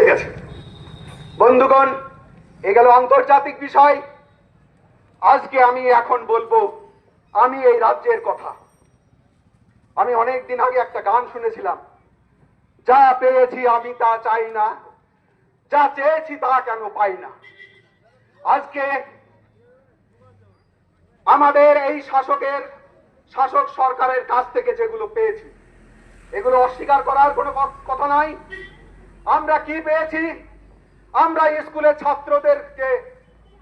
গেছে। বন্ধুগণ, এ গেল আন্তর্জাতিক বিষয়। আজকে আমি এখন বলবো আমি এই রাজ্যের কথা। আমি অনেক দিন আগে একটা গান শুনেছিলাম, যা পেয়েছি আমি তা চাই না, যা চেয়েছি তা কেন পাই না। আজকে আমাদের এই শাসক সরকারের কাছ থেকে যেগুলো পেয়েছি, এগুলো অস্বীকার করার কোনো কথা নাই। আমরা কি পেয়েছি? আমরা স্কুলের ছাত্রদেরকে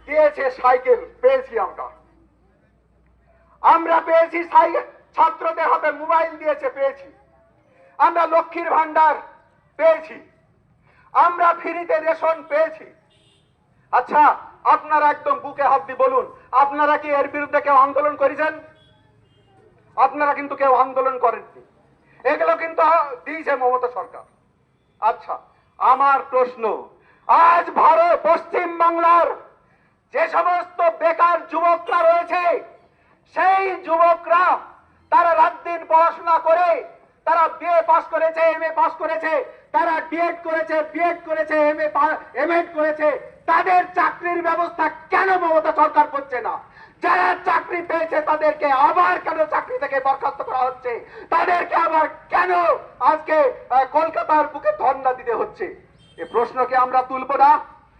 দিয়েছে সাইকেল, পেয়েছি। আমরা পেয়েছি সাইকেল, ছাত্রদের হাতে মোবাইল দিয়েছে, পেয়েছি। আমরা লক্ষ্মীর ভান্ডার পেয়েছি, আমরা ফ্রিতে রেশন পেয়েছি। আচ্ছা, আপনারা একদম বুকে হাত দিয়ে বলুন, আপনারা কি এর বিরুদ্ধে কেউ আন্দোলন করেছেন? আপনারা কিন্তু কেউ আন্দোলন করেননি, এগুলো কিন্তু দিয়েছে মমতা সরকার। আচ্ছা, আমার প্রশ্ন, আজ পশ্চিম বাংলার যে সমস্ত বেকার যুবকরা রয়েছে, সেই যুবকরা তারা রাত দিন পড়াশোনা করে, তারা বিএ পাস করেছে, এমএ পাস করেছে, তারা ডিএড করেছে, বিএড করেছে, এমএড করেছে, তাদের চাকরির ব্যবস্থা কেন মমতা সরকার করছে না? যারা চাকরি পেয়েছে তাদেরকে আবার কেন চাকরি থেকে বরখাস্ত করা হচ্ছে? তাদেরকে আবার কেন আজকে কলকাতার বুকে ধর্ণা দিতে হচ্ছে? এই প্রশ্নকে আমরা তুলব না।